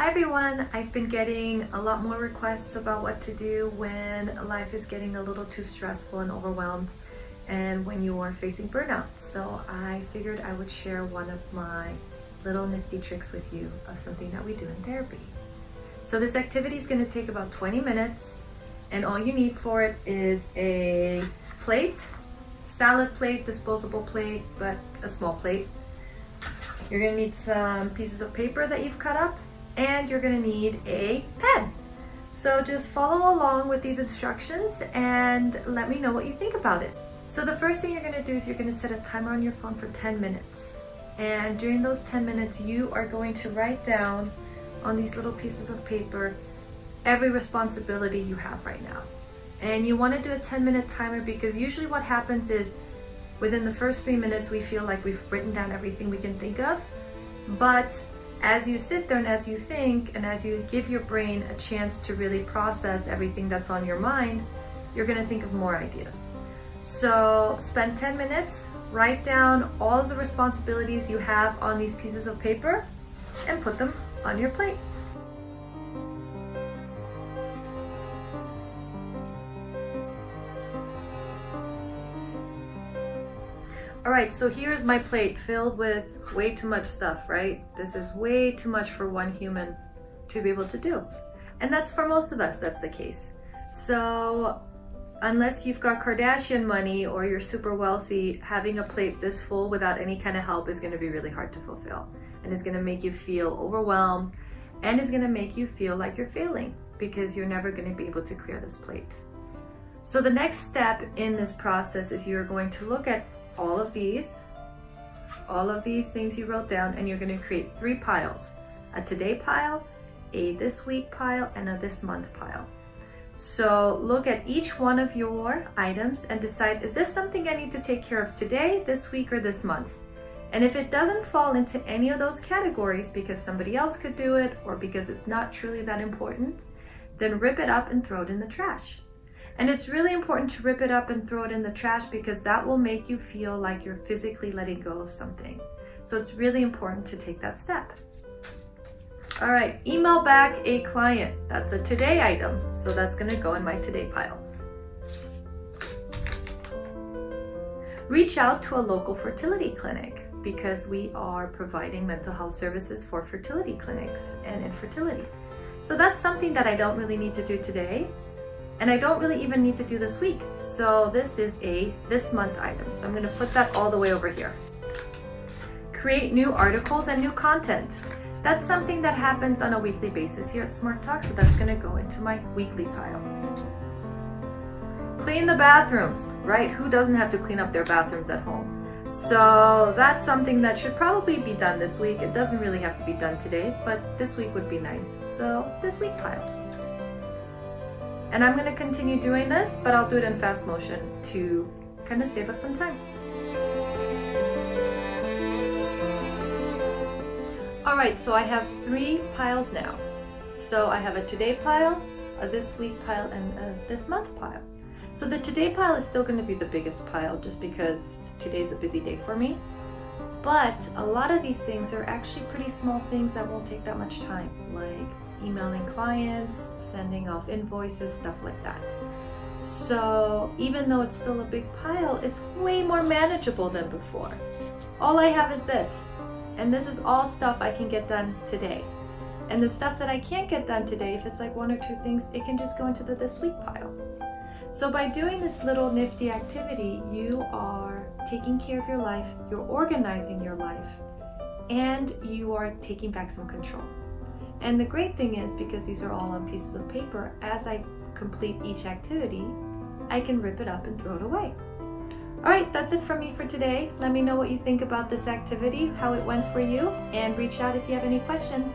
Hi everyone, I've been getting a lot more requests about what to do when life is getting a little too stressful and overwhelmed and when you are facing burnout. So I figured I would share one of my little nifty tricks with you of something that we do in therapy. So this activity is going to take about 20 minutes and all you need for it is a plate, salad plate, disposable plate, but a small plate. You're going to need some pieces of paper that you've cut up, and you're going to need a pen. So just follow along with these instructions and let me know what you think about it. So the first thing you're going to do is you're going to set a timer on your phone for 10 minutes. And during those 10 minutes, you are going to write down on these little pieces of paper every responsibility you have right now. And you want to do a 10-minute timer because usually what happens is within the first 3 minutes, we feel like we've written down everything we can think of. But as you sit there and as you think and as you give your brain a chance to really process everything that's on your mind, you're going to think of more ideas. So spend 10 minutes, write down all of the responsibilities you have on these pieces of paper and put them on your plate. Alright, so here's my plate filled with way too much stuff, right? This is way too much for one human to be able to do. And that's for most of us, that's the case. So unless you've got Kardashian money or you're super wealthy, having a plate this full without any kind of help is going to be really hard to fulfill. And it's going to make you feel overwhelmed and it's going to make you feel like you're failing because you're never going to be able to clear this plate. So the next step in this process is you're going to look at all of these things you wrote down, and you're going to create 3 piles: a today pile, a this week pile, and a this month pile. So look at each one of your items and decide, is this something I need to take care of today, this week, or this month? And if it doesn't fall into any of those categories because somebody else could do it or because it's not truly that important, then rip it up and throw it in the trash. And it's really important to rip it up and throw it in the trash because that will make you feel like you're physically letting go of something. So it's really important to take that step. All right, email back a client. That's a today item. So that's going to go in my today pile. Reach out to a local fertility clinic because we are providing mental health services for fertility clinics and infertility. So that's something that I don't really need to do today. And I don't really even need to do this week. So this is a this month item. So I'm going to put that all the way over here. Create new articles and new content. That's something that happens on a weekly basis here at Smart Talk. So that's going to go into my weekly pile. Clean the bathrooms, right? Who doesn't have to clean up their bathrooms at home? So that's something that should probably be done this week. It doesn't really have to be done today, but this week would be nice. So this week pile. And I'm going to continue doing this, but I'll do it in fast motion to kind of save us some time. Alright, so I have 3 piles now. So I have a today pile, a this week pile, and a this month pile. So the today pile is still going to be the biggest pile just because today's a busy day for me. But a lot of these things are actually pretty small things that won't take that much time, like emailing clients, sending off invoices, stuff like that. So even though it's still a big pile, it's way more manageable than before. All I have is this, and this is all stuff I can get done today. And the stuff that I can't get done today, if it's like 1 or 2 things, it can just go into the this week pile. So by doing this little nifty activity, you are taking care of your life, you're organizing your life, and you are taking back some control. And the great thing is, because these are all on pieces of paper, as I complete each activity, I can rip it up and throw it away. Alright, that's it from me for today. Let me know what you think about this activity, how it went for you, and reach out if you have any questions.